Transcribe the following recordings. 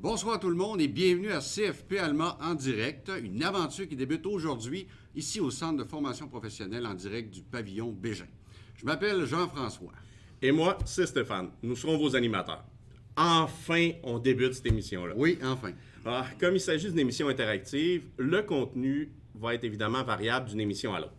Bonsoir tout le monde et bienvenue à CFP Alma en direct, une aventure qui débute aujourd'hui ici au Centre de formation professionnelle en direct du pavillon Bégin. Je m'appelle Jean-François. Et moi, c'est Stéphane. Nous serons vos animateurs. Enfin, on débute cette émission-là. Oui, enfin. Comme il s'agit d'une émission interactive, le contenu va être évidemment variable d'une émission à l'autre.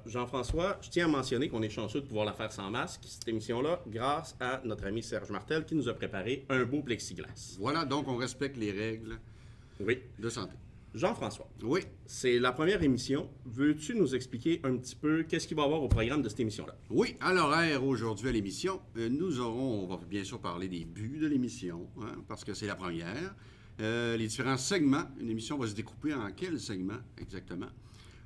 Jean-François, je tiens à mentionner qu'on est chanceux de pouvoir la faire sans masque, cette émission-là, grâce à notre ami Serge Martel qui nous a préparé un beau plexiglas. Voilà, donc on respecte les règles de santé. Jean-François, Oui. c'est la première émission. Veux-tu nous expliquer un petit peu qu'est-ce qu'il va y avoir au programme de cette émission-là? Oui, à l'horaire aujourd'hui à l'émission, on va bien sûr parler des buts de l'émission, parce que c'est la première. Les différents segments, une émission va se découper en quels segments exactement?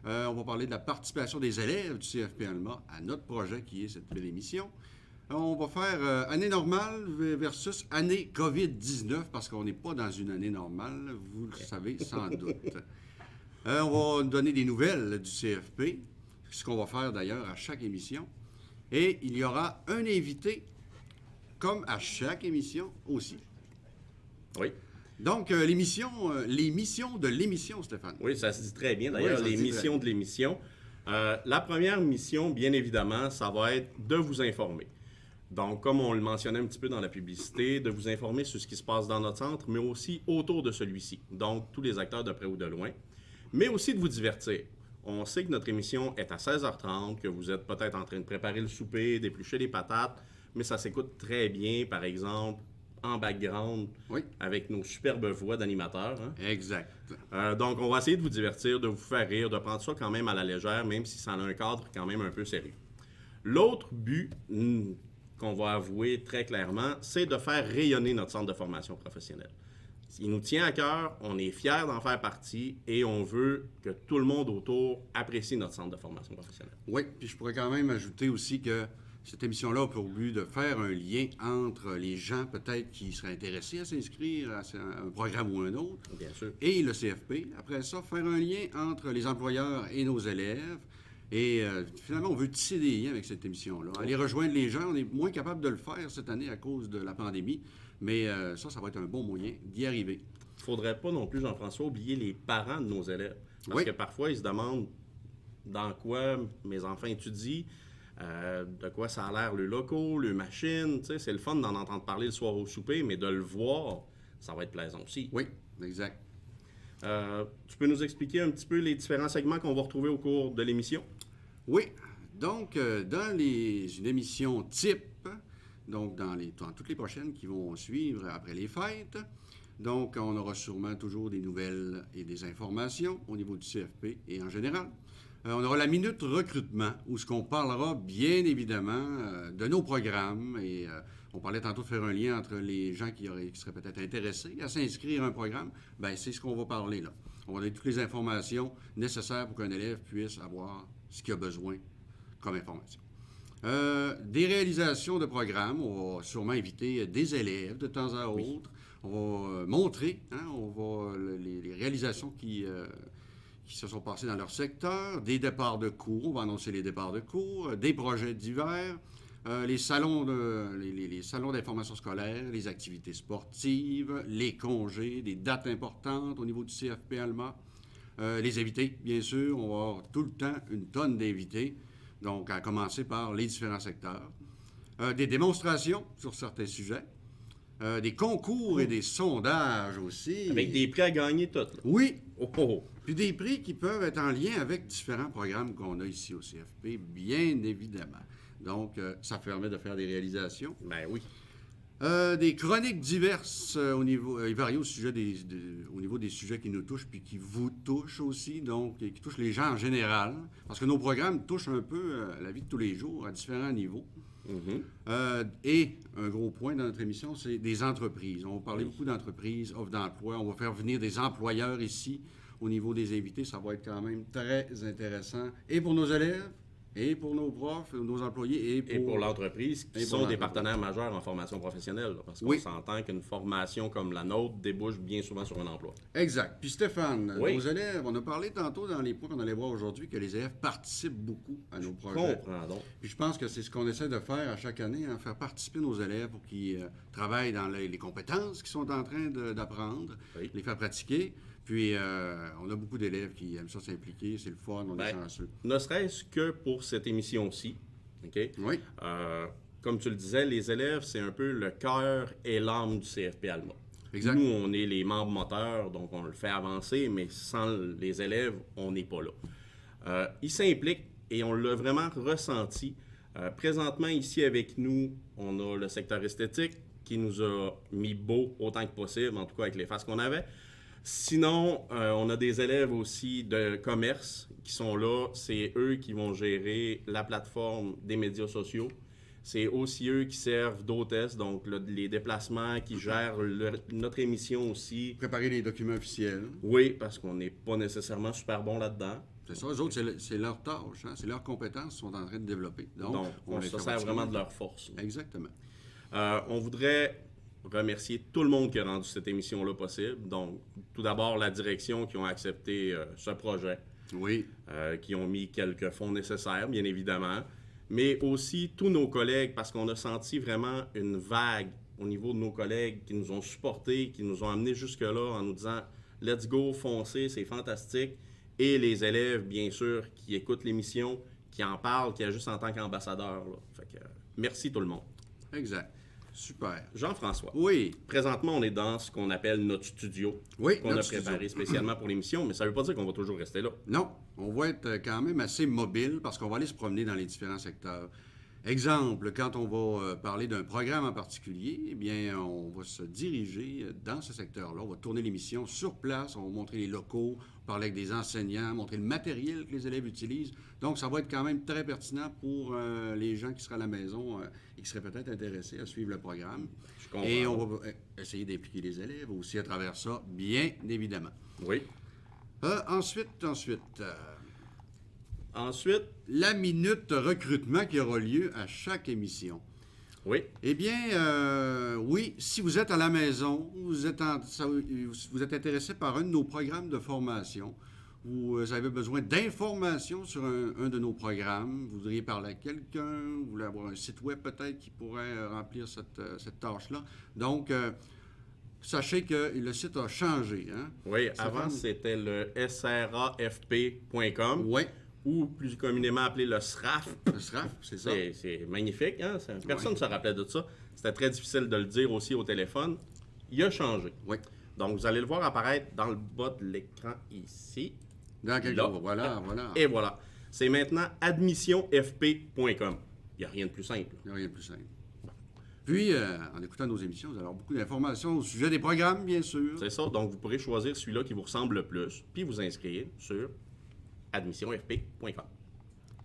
On va parler de la participation des élèves du CFP Alma à notre projet qui est cette belle émission. On va faire année normale versus année COVID-19 parce qu'on n'est pas dans une année normale, vous le savez sans doute. On va donner des nouvelles du CFP, ce qu'on va faire d'ailleurs à chaque émission. Et il y aura un invité, comme à chaque émission aussi. Oui. Donc, les missions de l'émission, Stéphane. Oui, ça se dit très bien. D'ailleurs, Oui, les missions de l'émission. La première mission, bien évidemment, ça va être de vous informer. Donc, comme on le mentionnait un petit peu dans la publicité, de vous informer sur ce qui se passe dans notre centre, mais aussi autour de celui-ci. Donc, tous les acteurs de près ou de loin. Mais aussi de vous divertir. On sait que notre émission est à 16h30, que vous êtes peut-être en train de préparer le souper, d'éplucher les patates, mais ça s'écoute très bien, par exemple, en background, avec nos superbes voix d'animateurs. Exact. Donc, on va essayer de vous divertir, de vous faire rire, de prendre ça quand même à la légère, même si ça a un cadre quand même un peu sérieux. L'autre but qu'on va avouer très clairement, c'est de faire rayonner notre centre de formation professionnelle. Il nous tient à cœur, on est fiers d'en faire partie et on veut que tout le monde autour apprécie notre centre de formation professionnelle. Oui, puis je pourrais quand même ajouter aussi que cette émission-là a pour but de faire un lien entre les gens peut-être qui seraient intéressés à s'inscrire à un programme ou un autre, Bien sûr. et le CFP. Après ça, faire un lien entre les employeurs et nos élèves. Et finalement, on veut tisser des liens avec cette émission-là. Aller rejoindre les gens, on est moins capable de le faire cette année à cause de la pandémie, mais ça va être un bon moyen d'y arriver. Il ne faudrait pas non plus, Jean-François, oublier les parents de nos élèves. Parce que parfois, ils se demandent dans quoi mes enfants étudient, de quoi ça a l'air le locaux, le machine. Tu sais, c'est le fun d'en entendre parler le soir au souper, mais de le voir, ça va être plaisant aussi. Oui, exact. Tu peux nous expliquer un petit peu les différents segments qu'on va retrouver au cours de l'émission? Oui. Donc, dans une émission type, donc dans toutes les prochaines qui vont suivre après les fêtes, donc on aura sûrement toujours des nouvelles et des informations au niveau du CFP et en général. On aura la minute recrutement, où ce qu'on parlera bien évidemment de nos programmes. Et on parlait tantôt de faire un lien entre les gens qui seraient peut-être intéressés à s'inscrire à un programme. Bien, c'est ce qu'on va parler là. On va donner toutes les informations nécessaires pour qu'un élève puisse avoir ce qu'il a besoin comme information. Des réalisations de programmes, on va sûrement inviter des élèves de temps à autre. On va montrer les réalisations qui se sont passés dans leur secteur, des départs de cours, on va annoncer les départs de cours, des projets divers, les salons d'information scolaire, les activités sportives, les congés, des dates importantes au niveau du CFP Alma, les invités, bien sûr, on va avoir tout le temps une tonne d'invités, donc à commencer par les différents secteurs, des démonstrations sur certains sujets, des concours et des sondages aussi. Avec des prix à gagner toutes. Là. Oui. Oh. Puis des prix qui peuvent être en lien avec différents programmes qu'on a ici au CFP, bien évidemment. Donc, ça permet de faire des réalisations. Ben oui. Des chroniques diverses au niveau, variées au niveau des sujets qui nous touchent puis qui vous touchent aussi, donc, et qui touchent les gens en général. Parce que nos programmes touchent un peu la vie de tous les jours à différents niveaux. Et un gros point dans notre émission, c'est des entreprises. On va parler beaucoup d'entreprises, offres d'emploi. On va faire venir des employeurs ici au niveau des invités. Ça va être quand même très intéressant et pour nos élèves et pour nos profs, nos employés, Et pour l'entreprise, qui et pour sont des l'entreprise. partenaires majeurs en formation professionnelle. Là, parce qu'on Oui. s'entend qu'une formation comme la nôtre débouche bien souvent sur un emploi. Exact. Puis Stéphane, Oui. nos élèves, on a parlé tantôt dans les points qu'on allait voir aujourd'hui que les élèves participent beaucoup à nos projets. Comprends donc. Puis je pense que c'est ce qu'on essaie de faire à chaque année, hein, faire participer nos élèves pour qu'ils travaillent dans les compétences qu'ils sont en train d'apprendre, Oui. les faire pratiquer. Puis on a beaucoup d'élèves qui aiment ça s'impliquer, c'est le fun, on est Ben, chanceux. Ne serait-ce que pour cette émission-ci. OK? Oui, Comme tu le disais, les élèves, c'est un peu le cœur et l'âme du CFP Alma. Exact. Nous, on est les membres moteurs, donc on le fait avancer, mais sans les élèves, on n'est pas là. Ils s'impliquent et on l'a vraiment ressenti. Présentement, ici avec nous, on a le secteur esthétique qui nous a mis beau autant que possible, en tout cas avec les faces qu'on avait. Sinon, on a des élèves aussi de commerce qui sont là. C'est eux qui vont gérer la plateforme des médias sociaux. C'est aussi eux qui servent d'hôtesse, donc les déplacements, qui gèrent notre émission aussi. préparer les documents officiels. Oui, parce qu'on n'est pas nécessairement super bon là-dedans. C'est ça, eux autres, c'est leur tâche, hein, c'est leurs compétences qu'ils sont en train de développer. Donc, on les se fait sert pratiquer. vraiment de leur force. Exactement. On voudrait remercier tout le monde qui a rendu cette émission-là possible. Donc, tout d'abord, la direction qui ont accepté ce projet, Oui, qui ont mis quelques fonds nécessaires, bien évidemment, mais aussi tous nos collègues, parce qu'on a senti vraiment une vague au niveau de nos collègues qui nous ont supportés, qui nous ont amenés jusque-là en nous disant « Let's go, foncez, c'est fantastique ». Et les élèves, bien sûr, qui écoutent l'émission, qui en parlent, qui agissent en tant qu'ambassadeurs. Là. Fait que, merci tout le monde. exact. Super. Jean-François, Oui, présentement, on est dans ce qu'on appelle notre studio, oui, qu'on a notre préparé studio. spécialement pour l'émission, mais ça ne veut pas dire qu'on va toujours rester là. Non, on va être quand même assez mobile parce qu'on va aller se promener dans les différents secteurs. Exemple, quand on va parler d'un programme en particulier, eh bien, on va se diriger dans ce secteur-là. On va tourner l'émission sur place, on va montrer les locaux, parler avec des enseignants, montrer le matériel que les élèves utilisent. Donc, ça va être quand même très pertinent pour les gens qui seraient à la maison et qui seraient peut-être intéressés à suivre le programme. Je comprends. Et on va essayer d'impliquer les élèves aussi à travers ça, bien évidemment. Oui. Ensuite, Ensuite, la minute recrutement qui aura lieu à chaque émission. oui, Eh bien, oui, si vous êtes à la maison, vous êtes intéressé par un de nos programmes de formation, vous avez besoin d'informations sur un de nos programmes, vous voudriez parler à quelqu'un, vous voulez avoir un site web peut-être qui pourrait remplir cette tâche-là. Donc, sachez que le site a changé. Hein? oui. Avant, c'était le srafp.com. Oui, Ou plus communément appelé le SRAF. le SRAF, c'est ça. C'est magnifique, hein? Personne ne se rappelait de ça. C'était très difficile de le dire aussi au téléphone. Il a changé. Oui. Donc, vous allez le voir apparaître dans le bas de l'écran ici. Dans quelques Là. jours. Voilà. Et voilà. C'est maintenant admissionfp.com. Il n'y a rien de plus simple. Il n'y a rien de plus simple. Puis, en écoutant nos émissions, vous allez avoir beaucoup d'informations au sujet des programmes, bien sûr. C'est ça. Donc, vous pourrez choisir celui-là qui vous ressemble le plus, puis vous inscrire sur admissionfp.com.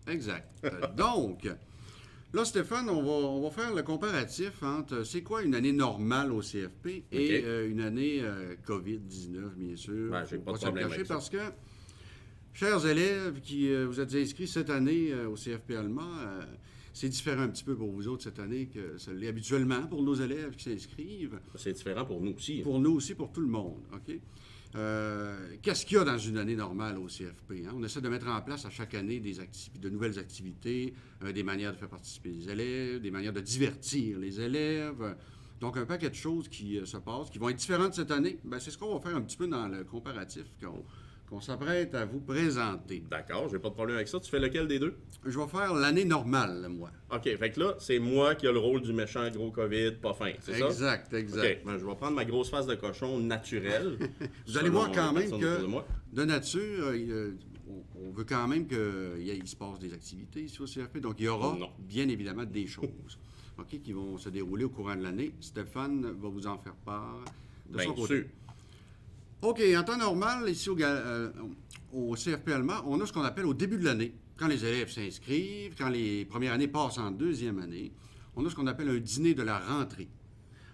Exact. Donc, là, Stéphane, on va faire le comparatif entre c'est quoi une année normale au CFP et OK. Une année COVID-19, bien sûr. Ben, j'ai Faut pas de se le problème cacher avec ça. parce que, chers élèves qui vous êtes inscrits cette année au CFP Alma, c'est différent un petit peu pour vous autres cette année que ça l'est habituellement pour nos élèves qui s'inscrivent. C'est différent pour nous aussi. Pour nous aussi, pour tout le monde. OK? Qu'est-ce qu'il y a dans une année normale au CFP? Hein? On essaie de mettre en place à chaque année de nouvelles activités, des manières de faire participer les élèves, des manières de divertir les élèves. Donc, un paquet de choses qui se passent, qui vont être différentes cette année. Bien, c'est ce qu'on va faire un petit peu dans le comparatif qu'on s'apprête à vous présenter. D'accord, j'ai pas de problème avec ça. Tu fais lequel des deux? Je vais faire l'année normale, moi. OK, fait que là, c'est moi qui ai le rôle du méchant gros COVID, pas fin, c'est ça? Exact. OK, ben, je vais prendre ma grosse face de cochon naturelle. Vous allez voir quand même personne que, autour de moi. de nature, on veut quand même qu'il se passe des activités ici au CFP. Donc, il y aura Non. bien évidemment des choses qui vont se dérouler au courant de l'année. Stéphane va vous en faire part de son Bien côté. sûr. OK, en temps normal, ici au CFP allemand, on a ce qu'on appelle au début de l'année, quand les élèves s'inscrivent, quand les premières années passent en deuxième année, on a ce qu'on appelle un dîner de la rentrée.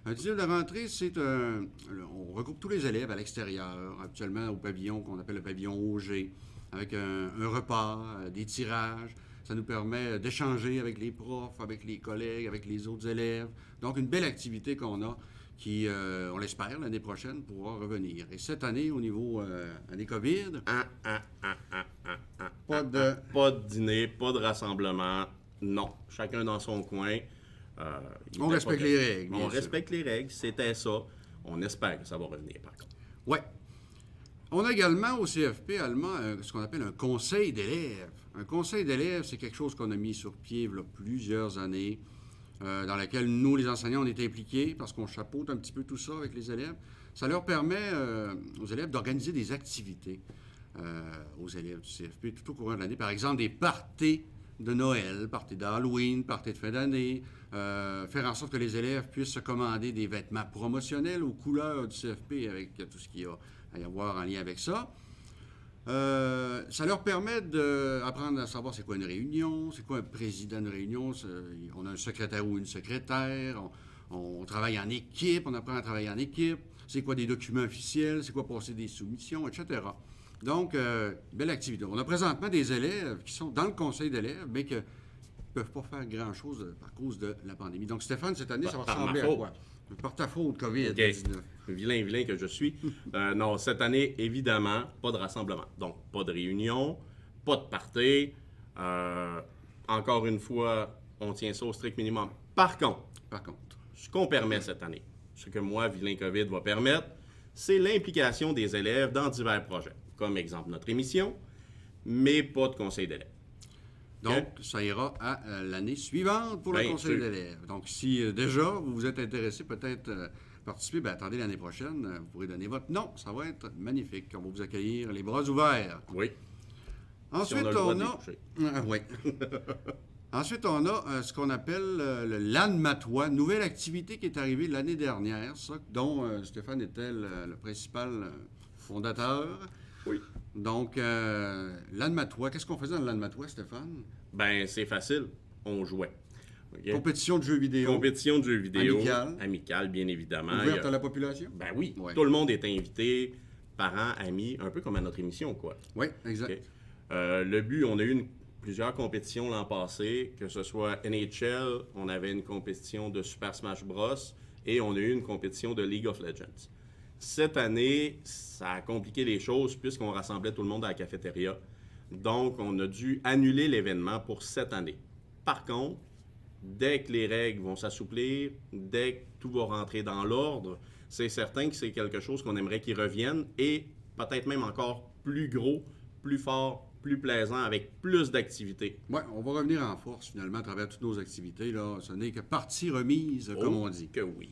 Un dîner de la rentrée, on regroupe tous les élèves à l'extérieur, actuellement au pavillon qu'on appelle le pavillon Auger, avec un repas, des tirages. Ça nous permet d'échanger avec les profs, avec les collègues, avec les autres élèves. Donc, une belle activité qu'on a qui, on l'espère, l'année prochaine, pourra revenir. Et cette année, au niveau année COVID, pas de... Pas de dîner, pas de rassemblement. Non. Chacun dans son coin. On respecte les règles, bien On sûr. respecte les règles. C'était ça. On espère que ça va revenir, par contre. Oui. On a également au CFP allemand ce qu'on appelle un conseil d'élèves. Un conseil d'élèves, c'est quelque chose qu'on a mis sur pied il y a plusieurs années, dans laquelle nous, les enseignants, on est impliqués parce qu'on chapeaute un petit peu tout ça avec les élèves. Ça leur permet aux élèves d'organiser des activités aux élèves du CFP tout au courant de l'année. Par exemple, des parties de Noël, parties d'Halloween, parties de fin d'année, faire en sorte que les élèves puissent se commander des vêtements promotionnels aux couleurs du CFP avec tout ce qu'il y a à y avoir en lien avec ça. Ça leur permet d'apprendre à savoir c'est quoi une réunion, c'est quoi un président de réunion. On a un secrétaire ou une secrétaire, on travaille en équipe, on apprend à travailler en équipe, c'est quoi des documents officiels, c'est quoi passer des soumissions, etc. Donc, belle activité. On a présentement des élèves qui sont dans le conseil d'élèves, mais qui ne peuvent pas faire grand-chose à cause de la pandémie. Donc, Stéphane, cette année, ça va Par ressembler ma à faute. quoi? Par ta faute, COVID-19. OK. Vilain que je suis. Non, cette année, évidemment, pas de rassemblement. Donc, pas de réunion, pas de party. Encore une fois, on tient ça au strict minimum. Par contre, ce qu'on permet cette année, ce que moi, Vilain COVID, va permettre, c'est l'implication des élèves dans divers projets. Comme exemple, notre émission, mais pas de conseil d'élèves. Donc, ça ira à l'année suivante pour le Bien conseil sûr. d'élèves. Donc, si déjà vous vous êtes intéressé peut-être participer, bien, attendez l'année prochaine, vous pourrez donner votre nom. Ça va être magnifique. On va vous accueillir les bras ouverts. Oui. Ensuite, Si on a le droit on de les a... coucher. Oui. Ensuite, on a ce qu'on appelle le LAN Matois, nouvelle activité qui est arrivée l'année dernière, ça, dont Stéphane était le principal fondateur. Oui. Donc, LAN Matois, qu'est-ce qu'on faisait dans le LAN Matois, Stéphane? Ben, c'est facile. On jouait. OK? Compétition de jeux vidéo. Compétition de jeux vidéo. Amicale. Amicale, bien évidemment. Ouverte à la population? Ben oui. Ouais. Tout le monde est invité, parents, amis, un peu comme à notre émission, quoi. Oui, exact. OK? Le but, on a eu plusieurs compétitions l'an passé, que ce soit NHL, on avait une compétition de Super Smash Bros. Et on a eu une compétition de League of Legends. Cette année, ça a compliqué les choses puisqu'on rassemblait tout le monde à la cafétéria. Donc, on a dû annuler l'événement pour cette année. Par contre, dès que les règles vont s'assouplir, dès que tout va rentrer dans l'ordre, c'est certain que c'est quelque chose qu'on aimerait qu'il revienne et peut-être même encore plus gros, plus fort, plus plaisant, avec plus d'activités. Oui, on va revenir en force finalement à travers toutes nos activités. Là. Ce n'est que partie remise, comme on dit. Que oui.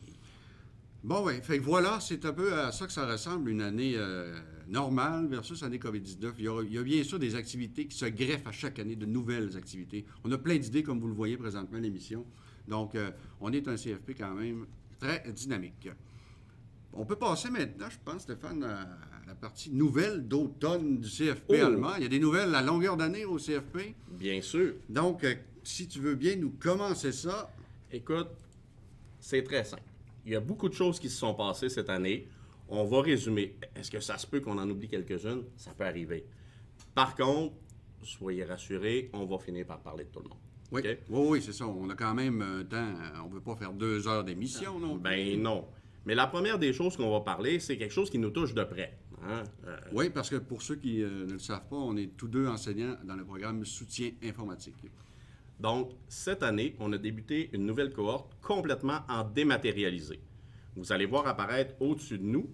Bon, oui. Fait que voilà, c'est un peu à ça que ça ressemble, une année normale versus année COVID-19. Il y a bien sûr des activités qui se greffent à chaque année, de nouvelles activités. On a plein d'idées, comme vous le voyez présentement à l'émission. Donc, on est un CFP quand même très dynamique. On peut passer maintenant, je pense, Stéphane, à la partie nouvelle d'automne du CFP allemand. Il y a des nouvelles à longueur d'année au CFP. Bien sûr. Donc, si tu veux bien nous commencer ça. Écoute, c'est très simple. Il y a beaucoup de choses qui se sont passées cette année. On va résumer. Est-ce que ça se peut qu'on en oublie quelques-unes? Ça peut arriver. Par contre, soyez rassurés, on va finir par parler de tout le monde. Oui, OK? oui, c'est ça. On a quand même un temps. On ne veut pas faire 2 heures d'émission, non? Ben non. Mais la première des choses qu'on va parler, c'est quelque chose qui nous touche de près. Hein? Oui, parce que pour ceux qui ne le savent pas, on est tous deux enseignants dans le programme Soutien informatique. Donc, cette année, on a débuté une nouvelle cohorte complètement en dématérialisé. Vous allez voir apparaître au-dessus de nous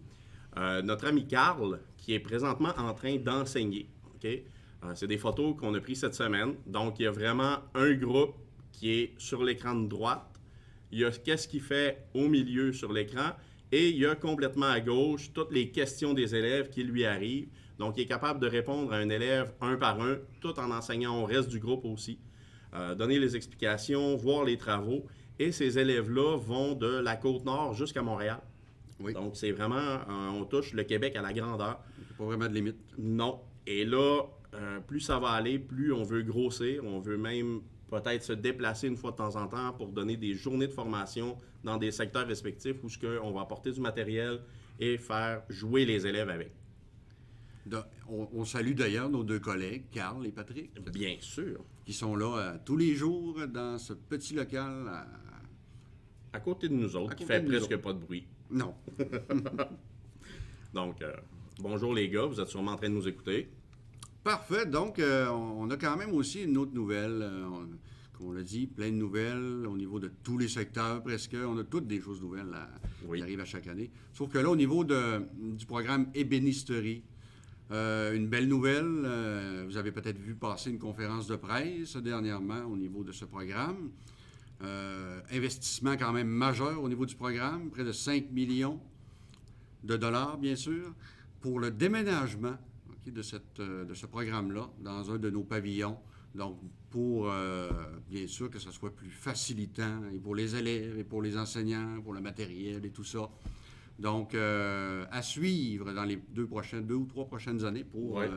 notre ami Carl, qui est présentement en train d'enseigner. OK? C'est des photos qu'on a prises cette semaine. Donc, il y a vraiment un groupe qui est sur l'écran de droite. Il y a qu'est-ce qu'il fait au milieu sur l'écran. Et il y a complètement à gauche toutes les questions des élèves qui lui arrivent. Donc, il est capable de répondre à un élève un par un, tout en enseignant au reste du groupe aussi. Donner les explications, voir les travaux. Et ces élèves-là vont de la Côte-Nord jusqu'à Montréal. Oui. Donc, c'est vraiment, on touche le Québec à la grandeur. Il n'y a pas vraiment de limite. Non. Et là, plus ça va aller, plus on veut grossir. On veut même peut-être se déplacer une fois de temps en temps pour donner des journées de formation dans des secteurs respectifs où on va apporter du matériel et faire jouer les élèves avec. On salue d'ailleurs nos 2 collègues, Carl et Patrick, Bien sûr. qui sont là tous les jours dans ce petit local. À côté de nous autres, À qui côté fait de nous presque autres. pas de bruit. Non. Donc, bonjour les gars, vous êtes sûrement en train de nous écouter. Parfait. Donc, on a quand même aussi une autre nouvelle. Comme on l'a dit, plein de nouvelles au niveau de tous les secteurs presque. On a toutes des choses nouvelles Oui. qui arrivent à chaque année. Sauf que là, au niveau du programme Ébénisterie, une belle nouvelle. Vous avez peut-être vu passer une conférence de presse dernièrement au niveau de ce programme. Investissement quand même majeur au niveau du programme, près de 5 millions de dollars, bien sûr, pour le déménagement de ce programme-là dans un de nos pavillons. Donc, pour, bien sûr, que ce soit plus facilitant et pour les élèves et pour les enseignants, pour le matériel et tout ça. Donc, à suivre dans les 2 ou 3 prochaines années pour Ouais.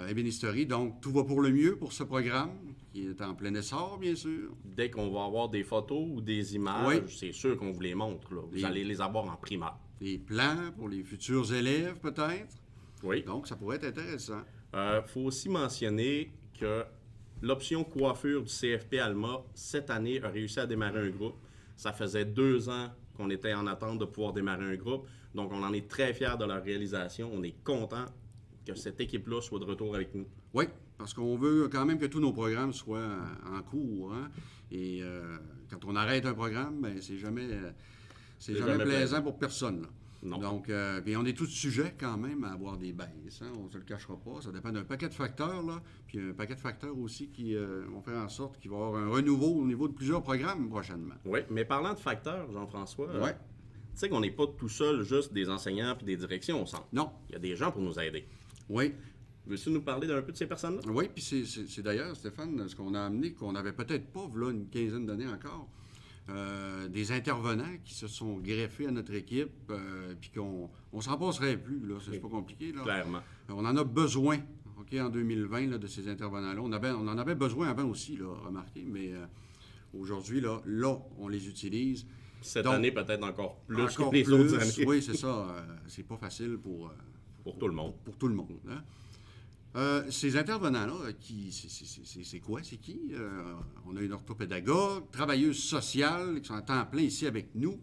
Ébénisterie. Donc, tout va pour le mieux pour ce programme, qui est en plein essor, bien sûr. Dès qu'on va avoir des photos ou des images, Oui. c'est sûr qu'on vous les montre. Là. Vous Les- allez les avoir en primaire. Des plans pour les futurs élèves, peut-être. Oui. Donc, ça pourrait être intéressant. Faut aussi mentionner que l'option coiffure du CFP Alma, cette année, a réussi à démarrer un groupe. Ça faisait 2 ans qu'on était en attente de pouvoir démarrer un groupe. Donc, on en est très fiers de leur réalisation. On est content que cette équipe-là soit de retour avec nous. Oui, parce qu'on veut quand même que tous nos programmes soient en cours. Hein? Et quand on arrête un programme, ben, c'est jamais jamais plaisant pour personne. Là. Non. Donc, puis on est tous sujets quand même à avoir des baisses. Hein? On ne se le cachera pas. Ça dépend d'un paquet de facteurs. Là. Puis un paquet de facteurs aussi qui vont faire en sorte qu'il va y avoir un renouveau au niveau de plusieurs programmes prochainement. Oui, mais parlant de facteurs, Jean-François, Ouais. tu sais qu'on n'est pas tout seul, juste des enseignants puis des directions au centre. Non. Il y a des gens pour nous aider. Oui. Veux-tu nous parler d'un peu de ces personnes-là? Oui, puis c'est d'ailleurs, Stéphane, ce qu'on a amené, qu'on n'avait peut-être pas, voilà, une quinzaine d'années encore, des intervenants qui se sont greffés à notre équipe, puis qu'on ne s'en passerait plus, là, c'est pas compliqué, là. Clairement. On en a besoin, OK, en 2020, là, de ces intervenants-là. On en avait besoin avant aussi, là, remarquez, mais aujourd'hui, là, on les utilise. Cette Donc, année, peut-être encore plus Encore que les plus, autres années. oui, c'est ça. C'est pas facile pour Pour tout le monde. pour tout le monde. Hein? Ces intervenants-là, c'est quoi? C'est qui? On a une orthopédagogue, travailleuse sociale qui sont à temps plein ici avec nous,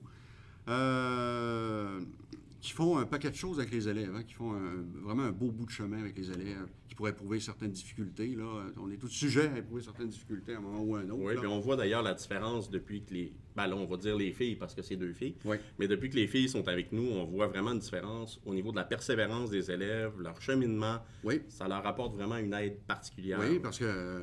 qui font un paquet de choses avec les élèves, hein, qui font vraiment un beau bout de chemin avec les élèves, qui pourraient éprouver certaines difficultés. Là. On est tous sujets à éprouver certaines difficultés à un moment ou à un autre. Oui, là. puis on voit d'ailleurs la différence depuis que les... Ben là, on va dire les filles parce que c'est 2 filles. Oui. Mais depuis que les filles sont avec nous, on voit vraiment une différence au niveau de la persévérance des élèves, leur cheminement. Oui. Ça leur apporte vraiment une aide particulière. Oui, parce que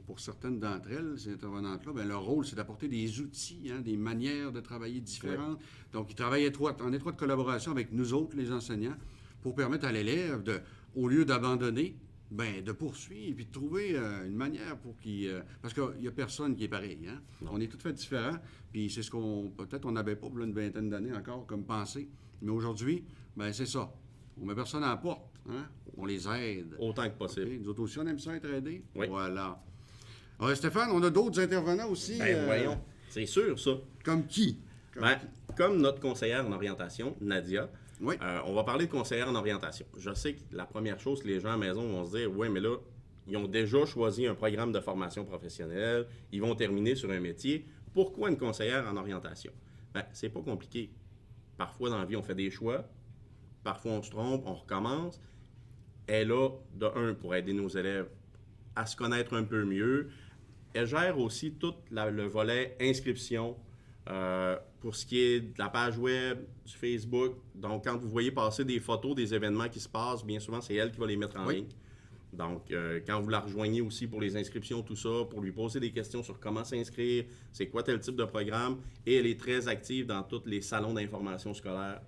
pour certaines d'entre elles, ces intervenantes-là, ben, leur rôle, c'est d'apporter des outils, hein, des manières de travailler différentes. Donc, ils travaillent en étroite collaboration avec nous autres, les enseignants, pour permettre à l'élève, au lieu d'abandonner, ben, de poursuivre et puis de trouver une manière pour qu'il... parce qu'il n'y a personne qui est pareil. Hein? On est tous fait différents, puis c'est ce qu'on... Peut-être on n'avait pas pour une vingtaine d'années encore comme pensée. Mais aujourd'hui, ben c'est ça. On met personne à la porte. Hein? On les aide. Autant que possible. OK? Nous autres aussi, on aime ça être aidés. Oui. Voilà. Alors, Stéphane, on a d'autres intervenants aussi. Ben voyons, c'est sûr ça. Comme qui? Comme notre conseillère en orientation, Nadia, Oui. on va parler de conseillère en orientation. Je sais que la première chose que les gens à la maison vont se dire, ouais, mais là, ils ont déjà choisi un programme de formation professionnelle, ils vont terminer sur un métier. Pourquoi une conseillère en orientation? Ben, c'est pas compliqué. Parfois, dans la vie, on fait des choix. Parfois, on se trompe, on recommence. Elle est là, de un, pour aider nos élèves à se connaître un peu mieux. Elle gère aussi tout le volet inscription pour ce qui est de la page web, du Facebook. Donc, quand vous voyez passer des photos des événements qui se passent, bien souvent, c'est elle qui va les mettre en Oui. ligne. Donc, quand vous la rejoignez aussi pour les inscriptions, tout ça, pour lui poser des questions sur comment s'inscrire, c'est quoi tel type de programme, et elle est très active dans tous les salons d'information scolaire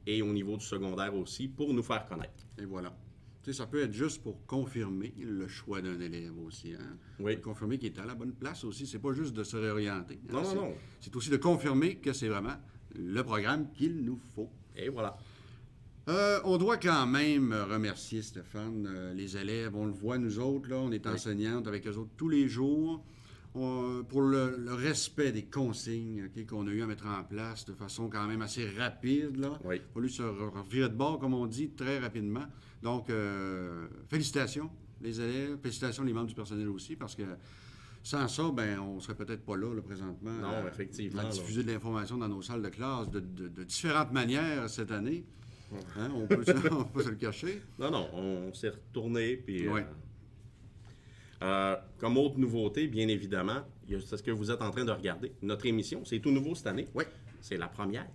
et au niveau du secondaire aussi, pour nous faire connaître. Et voilà. Tu sais, ça peut être juste pour confirmer le choix d'un élève aussi. Hein? Oui. Confirmer qu'il est à la bonne place aussi. C'est pas juste de se réorienter. Hein? Non, non, non. C'est aussi de confirmer que c'est vraiment le programme qu'il nous faut. Et voilà. On doit quand même remercier, Stéphane, les élèves. On le voit, nous autres, là, on est enseignantes avec eux autres tous les jours. pour le respect des consignes qu'on a eu à mettre en place de façon quand même assez rapide. Là. Oui. Il a fallu se revirer de bord, comme on dit, très rapidement. Donc, félicitations les élèves, félicitations les membres du personnel aussi, parce que sans ça, ben, on ne serait peut-être pas là, présentement. Non, effectivement. À diffuser de l'information dans nos salles de classe de différentes manières cette année. Hein, on peut se le cacher. Non, on s'est retourné, puis... Oui. Comme autre nouveauté, bien évidemment, c'est ce que vous êtes en train de regarder. Notre émission, c'est tout nouveau cette année. Oui. C'est la première.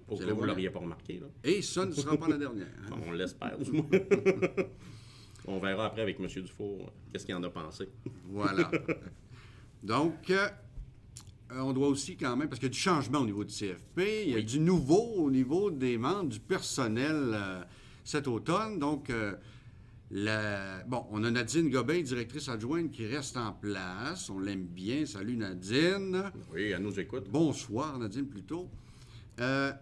Au C'est cas la où vous ne première. l'auriez pas remarqué. Là. Et ça ne sera pas la dernière. Hein. On l'espère, du moins. On verra après avec M. Dufour qu'est-ce qu'il en a pensé. Voilà. Donc, on doit aussi quand même, parce qu'il y a du changement au niveau du CFP, il y a du nouveau au niveau des membres du personnel cet automne. Donc, on a Nadine Gobin, directrice adjointe, qui reste en place. On l'aime bien. Salut Nadine. Oui, elle nous écoute. Bonsoir Nadine plutôt.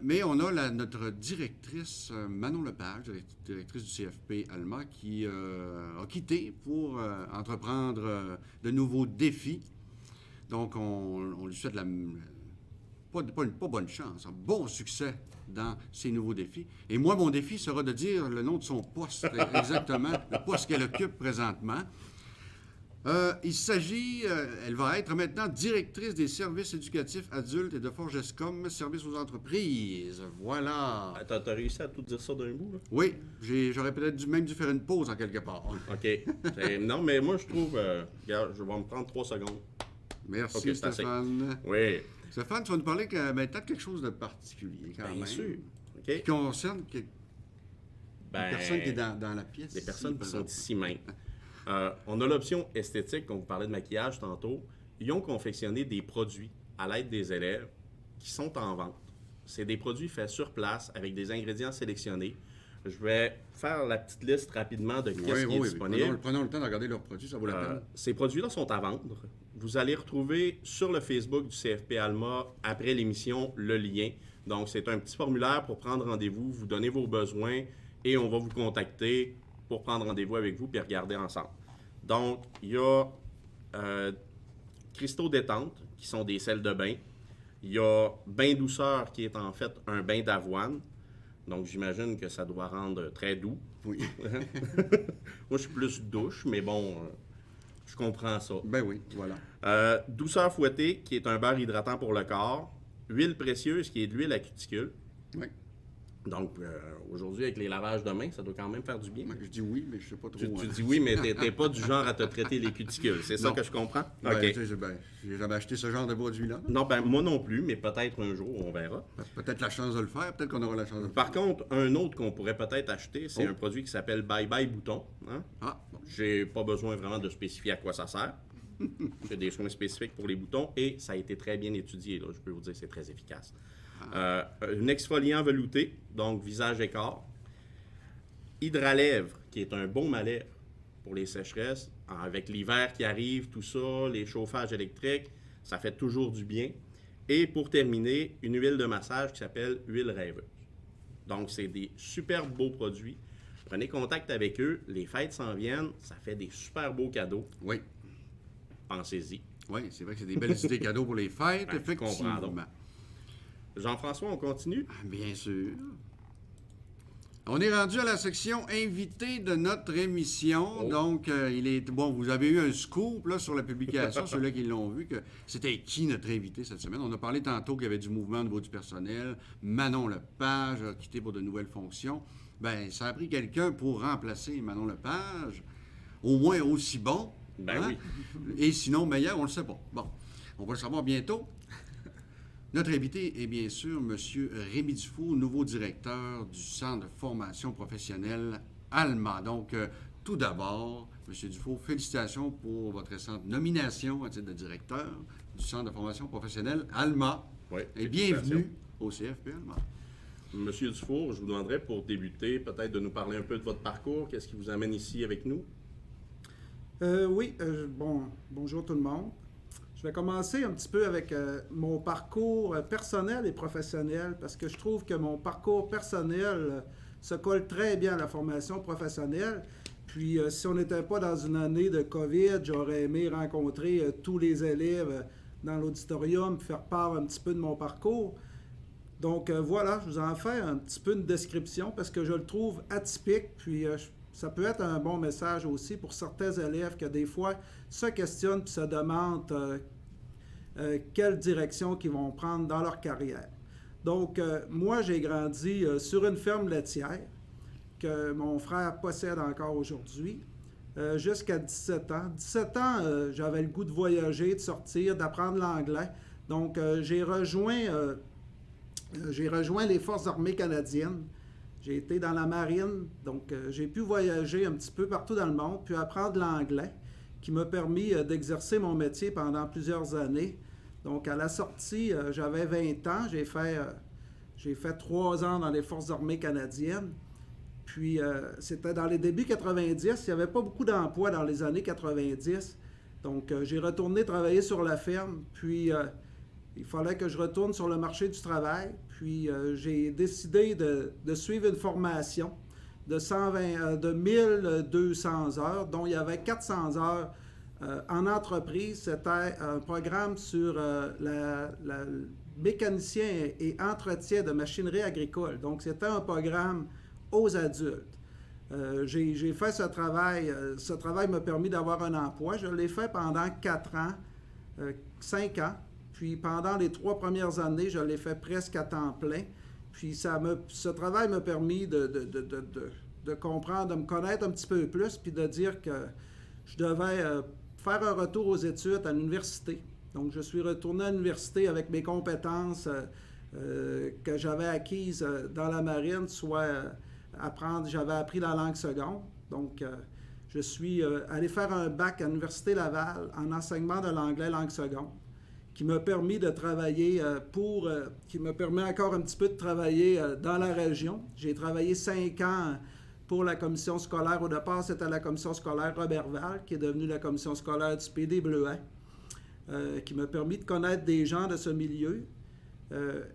Mais on a notre directrice Manon Lepage, directrice du CFP Alma, qui a quitté pour entreprendre de nouveaux défis. Donc, on lui souhaite pas bonne chance, un bon succès dans ces nouveaux défis. Et moi, mon défi sera de dire le nom de son poste, exactement, le poste qu'elle occupe présentement. Il s'agit, elle va être maintenant directrice des services éducatifs adultes et de Forgescom, services aux entreprises. Voilà. T'as réussi à tout dire ça d'un bout, là? Oui, j'aurais peut-être même dû faire une pause en quelque part. OK. Non, mais moi, je trouve... regarde, je vais me prendre 3 secondes. Merci, OK, c'est Stéphane. Oui. Stéphane, tu vas nous parler peut-être quelque chose de particulier, quand même. Bien sûr. OK. Qui concerne une personne qui est dans la pièce. Des personnes qui sont présentement. ici même. On a l'option esthétique, quand vous parlait de maquillage tantôt. Ils ont confectionné des produits à l'aide des élèves qui sont en vente. C'est des produits faits sur place avec des ingrédients sélectionnés. Je vais faire la petite liste rapidement de qu'est-ce qui est disponible. Prenons le temps de regarder leurs produits, ça vaut la peine. Ces produits-là sont à vendre. Vous allez retrouver sur le Facebook du CFP Alma, après l'émission, le lien. Donc, c'est un petit formulaire pour prendre rendez-vous, vous donner vos besoins et on va vous contacter pour prendre rendez-vous avec vous puis regarder ensemble. Donc, il y a Cristaux Détente, qui sont des sels de bain. Il y a Bain Douceur, qui est en fait un bain d'avoine. Donc, j'imagine que ça doit rendre très doux. Oui. Moi, je suis plus douche, mais bon, je comprends ça. Ben oui, voilà. Douceur Fouettée, qui est un beurre hydratant pour le corps. Huile précieuse, qui est de l'huile à cuticule. Oui. Donc, aujourd'hui, avec les lavages de main, ça doit quand même faire du bien. Je dis oui, mais je sais pas trop. Tu dis oui, mais t'es pas du genre à te traiter les cuticules. C'est ça Non. que je comprends? Ben, OK. tu sais, j'ai jamais acheté ce genre de produit-là. Non, ben moi non plus, mais peut-être un jour, on verra. Peut-être la chance de le faire, peut-être qu'on aura la chance de le faire. Par contre, un autre qu'on pourrait peut-être acheter, c'est Oh. un produit qui s'appelle Bye Bye Bouton. Hein? Ah, bon. J'ai pas besoin vraiment de spécifier à quoi ça sert. J'ai des soins spécifiques pour les boutons et ça a été très bien étudié. Là. Je peux vous dire que c'est très efficace. Un exfoliant velouté, donc visage et corps. Hydralèvre, qui est un baume à lèvres pour les sécheresses. Avec l'hiver qui arrive, tout ça, les chauffages électriques, ça fait toujours du bien. Et pour terminer, une huile de massage qui s'appelle huile rêveuse. Donc, c'est des super beaux produits. Prenez contact avec eux. Les fêtes s'en viennent. Ça fait des super beaux cadeaux. Oui. Pensez-y. Oui, c'est vrai que c'est des belles idées cadeaux pour les fêtes, Ben, je comprends effectivement. donc. Jean-François, on continue? Bien sûr. On est rendu à la section invité de notre émission. Oh. Donc, vous avez eu un scoop là, sur la publication, ceux-là qui l'ont vu, que c'était qui notre invité cette semaine. On a parlé tantôt qu'il y avait du mouvement au niveau du personnel. Manon Lepage a quitté pour de nouvelles fonctions. Ben, ça a pris quelqu'un pour remplacer Manon Lepage, au moins aussi bon. Ben oui. Et sinon meilleur, on ne le sait pas. Bon, on va le savoir bientôt. Notre invité est bien sûr M. Rémi Dufour, nouveau directeur du Centre de formation professionnelle Alma. Donc, tout d'abord, M. Dufour, félicitations pour votre récente nomination à titre de directeur du Centre de formation professionnelle Alma. Oui, Et félicitations. bienvenue au CFP Alma. Monsieur Dufour, je vous demanderais pour débuter peut-être de nous parler un peu de votre parcours. Qu'est-ce qui vous amène ici avec nous? Bonjour tout le monde. Je vais commencer un petit peu avec mon parcours personnel et professionnel parce que je trouve que mon parcours personnel se colle très bien à la formation professionnelle. Puis, si on n'était pas dans une année de COVID, j'aurais aimé rencontrer tous les élèves dans l'auditorium, faire part un petit peu de mon parcours. Donc, voilà, je vous en fais un petit peu une description parce que je le trouve atypique. Puis, ça peut être un bon message aussi pour certains élèves que des fois se questionnent et se demandent quelle direction qu'ils vont prendre dans leur carrière. Donc, moi, j'ai grandi sur une ferme laitière que mon frère possède encore aujourd'hui, jusqu'à 17 ans. 17 ans, j'avais le goût de voyager, de sortir, d'apprendre l'anglais. Donc, j'ai rejoint les Forces armées canadiennes. J'ai été dans la marine, donc j'ai pu voyager un petit peu partout dans le monde, puis apprendre l'anglais, qui m'a permis d'exercer mon métier pendant plusieurs années. Donc, à la sortie, j'avais 20 ans. J'ai fait 3 ans dans les Forces armées canadiennes. Puis, c'était dans les débuts 90. Il n'y avait pas beaucoup d'emplois dans les années 90. Donc, j'ai retourné travailler sur la ferme. Puis, il fallait que je retourne sur le marché du travail. Puis, j'ai décidé de suivre une formation de 1200 heures, dont il y avait 400 heures en entreprise. C'était un programme sur la mécanicien et entretien de machinerie agricole. Donc, c'était un programme aux adultes. J'ai fait ce travail. Ce travail m'a permis d'avoir un emploi. Je l'ai fait pendant 4 ans, 5 ans. Puis pendant les 3 premières années, je l'ai fait presque à temps plein. Puis ce travail m'a permis de comprendre, de me connaître un petit peu plus, puis de dire que je devais faire un retour aux études à l'université. Donc, je suis retourné à l'université avec mes compétences que j'avais acquises dans la marine, soit j'avais appris la langue seconde. Donc, je suis allé faire un bac à l'Université Laval en enseignement de l'anglais langue seconde, qui m'a permis de travailler qui me permet encore un petit peu de travailler dans la région. J'ai travaillé 5 ans pour la commission scolaire. Au départ, c'était la commission scolaire Roberval, qui est devenue la commission scolaire du PD Bleuet, qui m'a permis de connaître des gens de ce milieu.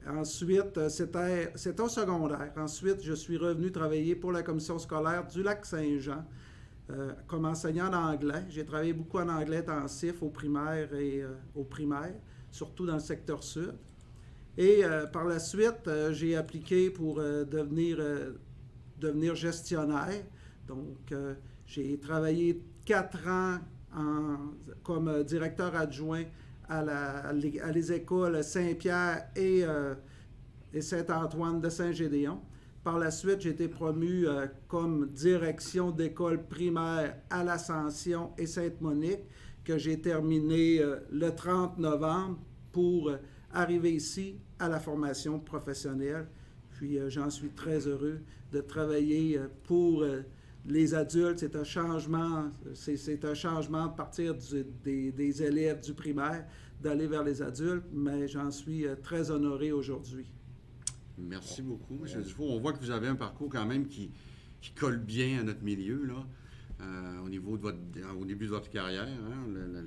Ensuite, c'était au secondaire. Ensuite, je suis revenu travailler pour la commission scolaire du Lac-Saint-Jean comme enseignant d'anglais. J'ai travaillé beaucoup en anglais intensif au primaire et au primaire, surtout dans le secteur sud. Et par la suite, j'ai appliqué pour devenir gestionnaire. Donc, j'ai travaillé 4 ans comme directeur adjoint à les écoles Saint-Pierre et Saint-Antoine de Saint-Gédéon. Par la suite, j'ai été promu comme direction d'école primaire à l'Ascension et Sainte-Monique, que j'ai terminé le 30 novembre pour arriver ici à la formation professionnelle. Puis j'en suis très heureux de travailler pour les adultes. C'est un changement de partir des élèves du primaire, d'aller vers les adultes, mais j'en suis très honoré aujourd'hui. Merci beaucoup, M. Dufault. On voit que vous avez un parcours quand même qui colle bien à notre milieu, là, au début de votre carrière, hein,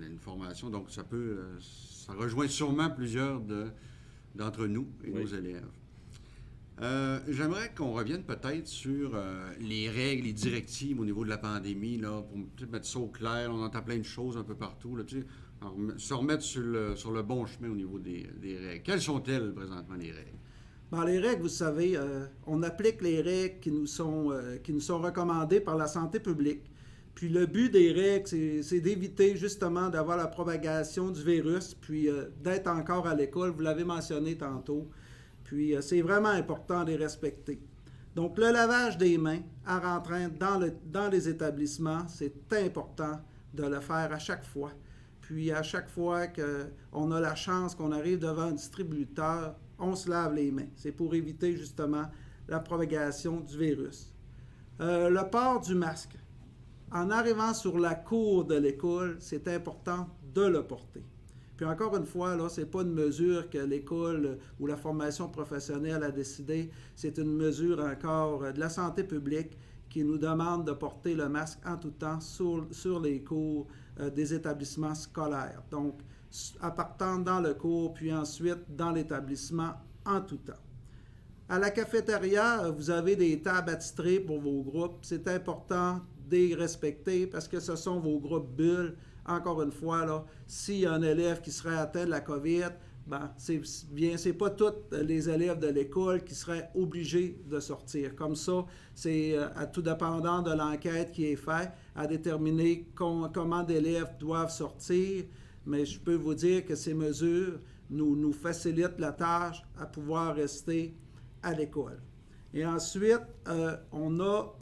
une formation. Donc, ça rejoint sûrement plusieurs d'entre nous et nos élèves. J'aimerais qu'on revienne peut-être sur les règles, les directives au niveau de la pandémie, là, pour mettre ça au clair. On entend plein de choses un peu partout, là, se remettre sur le bon chemin au niveau des règles. Quelles sont-elles présentement, les règles? Dans les règles, vous savez, on applique les règles qui nous sont recommandées par la santé publique. Puis le but des règles, c'est d'éviter justement d'avoir la propagation du virus, puis d'être encore à l'école, vous l'avez mentionné tantôt. Puis c'est vraiment important de les respecter. Donc le lavage des mains en rentrant dans les établissements, c'est important de le faire à chaque fois. Puis à chaque fois qu'on a la chance qu'on arrive devant un distributeur, on se lave les mains. C'est pour éviter justement la propagation du virus. Le port du masque. En arrivant sur la cour de l'école, c'est important de le porter. Puis encore une fois, là, ce n'est pas une mesure que l'école ou la formation professionnelle a décidé. C'est une mesure encore de la santé publique qui nous demande de porter le masque en tout temps sur les cours des établissements scolaires. Donc, en partant dans le cours, puis ensuite dans l'établissement en tout temps. À la cafétéria, vous avez des tables attitrées pour vos groupes. C'est important aider, respecter, parce que ce sont vos groupes bulles. Encore une fois, là, s'il y a un élève qui serait atteint de la COVID, ben, c'est pas tous les élèves de l'école qui seraient obligés de sortir. Comme ça, c'est à tout dépendant de l'enquête qui est faite à déterminer comment d'élèves doivent sortir. Mais je peux vous dire que ces mesures nous facilitent la tâche à pouvoir rester à l'école. Et ensuite, on a